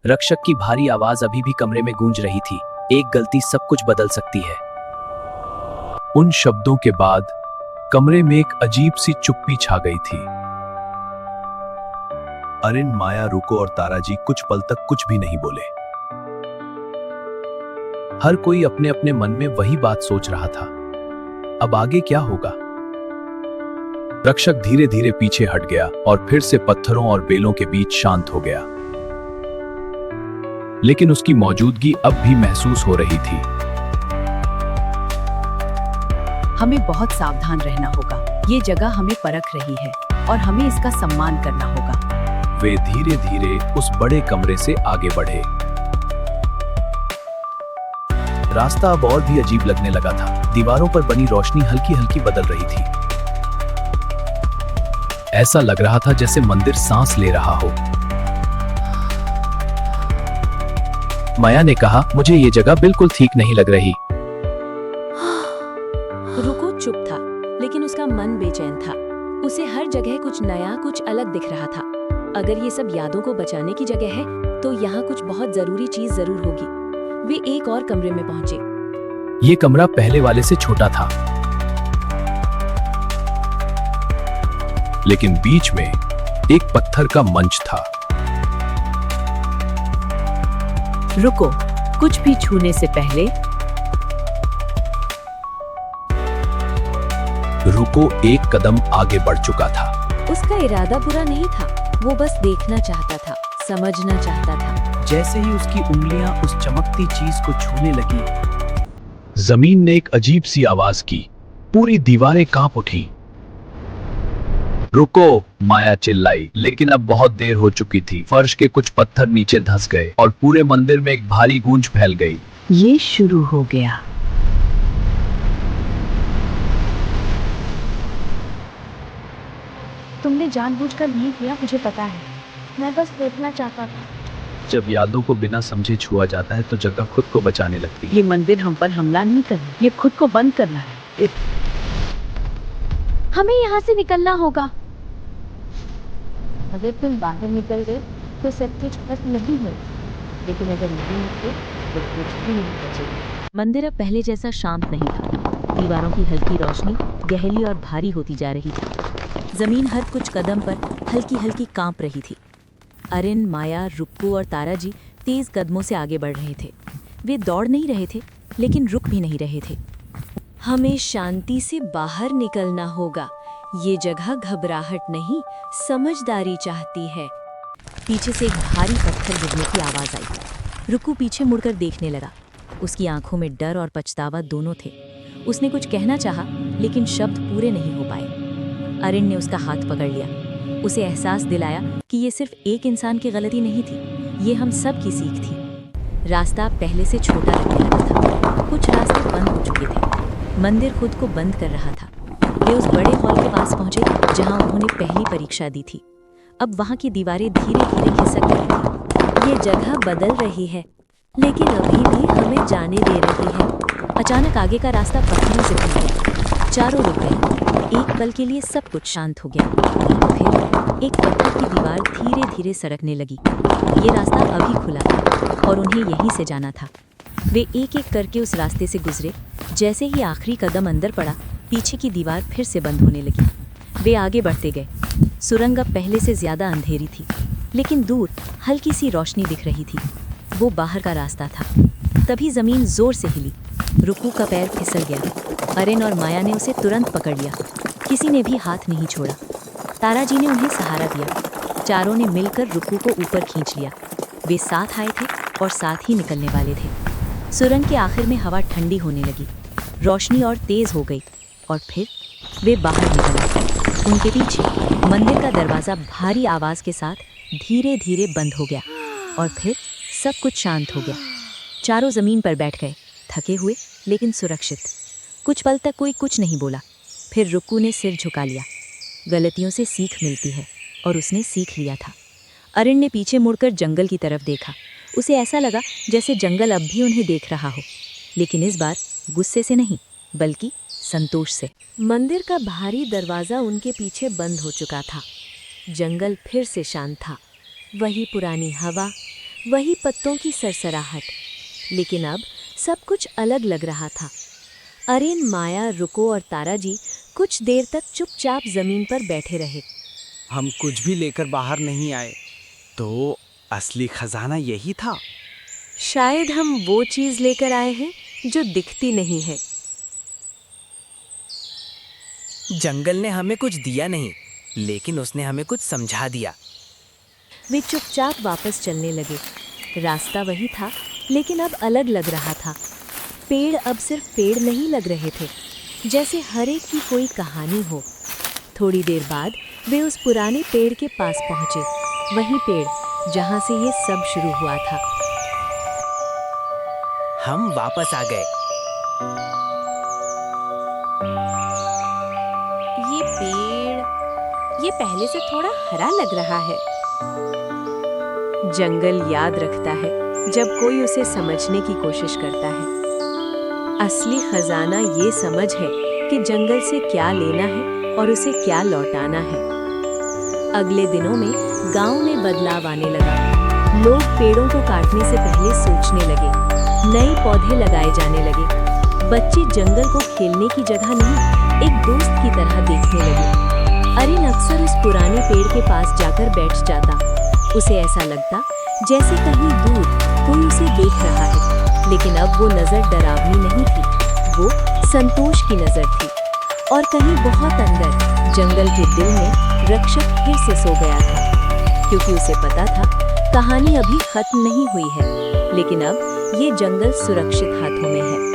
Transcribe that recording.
रक्षक की भारी आवाज अभी भी कमरे में गूंज रही थी। एक गलती सब कुछ बदल सकती है। उन शब्दों के बाद कमरे में एक अजीब सी चुप्पी छा गई थी। अरिन, माया, रुको और ताराजी कुछ पल तक कुछ भी नहीं बोले। हर कोई अपने अपने मन में वही बात सोच रहा था। अब आगे क्या होगा? रक्षक धीरे धीरे पीछे हट गया और फिर से पत्थरों और बेलों के बीच शांत हो गया। लेकिन उसकी मौजूदगी अब भी महसूस हो रही थी। हमें बहुत सावधान रहना होगा। ये जगह हमें परख रही है और हमें इसका सम्मान करना होगा। वे धीरे धीरे उस बड़े कमरे से आगे बढ़े। रास्ता अब और भी अजीब लगने लगा था। दीवारों पर बनी रोशनी हल्की हल्की बदल रही थी। ऐसा लग रहा था जैसे मंदिर सांस ले रहा हो। माया ने कहा, मुझे ये जगह बिल्कुल ठीक नहीं लग रही। रुको चुप था, लेकिन उसका मन बेचैन था। उसे हर जगह कुछ नया, कुछ अलग दिख रहा था। अगर ये सब यादों को बचाने की जगह है, तो यहाँ कुछ बहुत जरूरी चीज जरूर होगी। वे एक और कमरे में पहुंचे। ये कमरा पहले वाले से छोटा था, लेकिन बीच में एक पत्थर का मंच था। रुको, कुछ भी छूने से पहले रुको एक कदम आगे बढ़ चुका था। उसका इरादा बुरा नहीं था, वो बस देखना चाहता था, समझना चाहता था। जैसे ही उसकी उंगलियां उस चमकती चीज को छूने लगी, जमीन ने एक अजीब सी आवाज की। पूरी दीवारें कांप उठी। रुको, माया चिल्लाई, लेकिन अब बहुत देर हो चुकी थी। फर्श के कुछ पत्थर नीचे धंस गए और पूरे मंदिर में एक भारी गूंज फैल गई। ये शुरू हो गया। तुमने जानबूझकर नहीं किया, मुझे पता है। मैं बस देखना चाहता था। जब यादों को बिना समझे छुआ जाता है तो जगह खुद को बचाने लगती है। ये मंदिर हम पर हमला नहीं करना, ये खुद को बंद करना है। हमें यहाँ से निकलना होगा। अगर तुम बाहर निकल गए तो सब कुछ खत्म नहीं हो, लेकिन अगर नहीं निकले तो कुछ भी नहीं बचेगा। मंदिर अब पहले जैसा शांत नहीं था। दीवारों की हल्की रोशनी गहरी और भारी होती जा रही थी। जमीन हर कुछ कदम पर हल्की हल्की कांप रही थी। अरिन, माया, रुक्कू और ताराजी तेज कदमों से आगे बढ़ रहे थे। वे दौड़ नहीं रहे थे, लेकिन रुक भी नहीं रहे थे। हमें शांति से बाहर निकलना होगा। ये जगह घबराहट नहीं, समझदारी चाहती है। पीछे से एक भारी पत्थर गिरने की आवाज आई। रुक्कू पीछे मुड़कर देखने लगा। उसकी आंखों में डर और पछतावा दोनों थे। उसने कुछ कहना चाहा, लेकिन शब्द पूरे नहीं हो पाए। अरिन ने उसका हाथ पकड़ लिया, उसे एहसास दिलाया कि ये सिर्फ एक इंसान की गलती नहीं थी, ये हम सब की सीख थी। रास्ता पहले से छोटा लगने लगा था। कुछ रास्ते बंद हो चुके थे। मंदिर खुद को बंद कर रहा था। वे उस बड़े हॉल के पास पहुंचे जहां उन्होंने पहली परीक्षा दी थी। अब वहां की दीवारें धीरे धीरे खिसक रही थी। ये जगह बदल रही है, लेकिन अभी भी हमें जाने दे रही है। अचानक आगे का रास्ता पत्थरों से खुल गया। चारों रुक गए। एक पल के लिए सब कुछ शांत हो गया। फिर एक पत्थर की दीवार धीरे धीरे सरकने लगी। ये रास्ता अभी खुला था और उन्हें यहीं से जाना था। वे एक एक करके उस रास्ते से गुजरे। जैसे ही आखिरी कदम अंदर पड़ा, पीछे की दीवार फिर से बंद होने लगी। वे आगे बढ़ते गए। सुरंग अब पहले से ज्यादा अंधेरी थी, लेकिन दूर हल्की सी रोशनी दिख रही थी। वो बाहर का रास्ता था। तभी जमीन जोर से हिली। रुक्कू का पैर फिसल गया। अरिन और माया ने उसे तुरंत पकड़ लिया। किसी ने भी हाथ नहीं छोड़ा। ताराजी ने उन्हें सहारा दिया। चारों ने मिलकर रुक्कू को ऊपर खींच लिया। वे साथ आए थे और साथ ही निकलने वाले थे। सुरंग के आखिर में हवा ठंडी होने लगी। रोशनी और तेज हो गई और फिर वे बाहर निकले। उनके पीछे मंदिर का दरवाजा भारी आवाज के साथ धीरे धीरे बंद हो गया और फिर सब कुछ शांत हो गया। चारों जमीन पर बैठ गए, थके हुए लेकिन सुरक्षित। कुछ पल तक कोई कुछ नहीं बोला। फिर रुक्कू ने सिर झुका लिया। गलतियों से सीख मिलती है और उसने सीख लिया था। अरिन ने पीछे मुड़कर जंगल की तरफ देखा। उसे ऐसा लगा जैसे जंगल अब भी उन्हें देख रहा हो, लेकिन इस बार गुस्से से नहीं, बल्कि संतोष से। मंदिर का भारी दरवाजा उनके पीछे बंद हो चुका था। जंगल फिर से शांत था। वही पुरानी हवा, वही पत्तों की सरसराहट। लेकिन अब सब कुछ अलग लग रहा था। अरिन, माया, रुको और ताराजी कुछ देर तक चुपचाप जमीन पर बैठे रहे। हम कुछ भी लेकर बाहर नहीं आए, तो असली खजाना यही था। शायद हम वो चीज लेकर आए हैं जो दिखती नहीं है। जंगल ने हमें कुछ दिया नहीं, लेकिन उसने हमें कुछ समझा दिया। वे चुपचाप वापस चलने लगे। रास्ता वही था, लेकिन अब अलग लग रहा था। पेड़ अब सिर्फ पेड़ नहीं लग रहे थे, जैसे हर एक की कोई कहानी हो। थोड़ी देर बाद वे उस पुराने पेड़ के पास पहुंचे, वही पेड़ जहां से ये सब शुरू हुआ था। हम वापस आ गए। ये पेड़, ये पहले से थोड़ा हरा लग रहा है। जंगल याद रखता है जब कोई उसे समझने की कोशिश करता है। असली खजाना ये समझ है कि जंगल से क्या लेना है और उसे क्या लौटाना है। अगले दिनों में गांव में बदलाव आने लगा। लोग पेड़ों को काटने से पहले सोचने लगे, नए पौधे लगाए जाने लगे। बच्चे जंगल को खेलने की जगह नहीं, एक दोस्त की तरह देखने लगे। अरिन अक्सर उस पुराने पेड़ के पास जाकर बैठ जाता। उसे ऐसा लगता जैसे कहीं दूर कोई उसे देख रहा है, लेकिन अब वो नजर डरावनी नहीं थी, वो संतोष की नजर थी। और कहीं बहुत अंदर जंगल के दिल में रक्षक फिर से सो गया था, क्योंकि उसे पता था कहानी अभी खत्म नहीं हुई है, लेकिन अब ये जंगल सुरक्षित हाथों में है।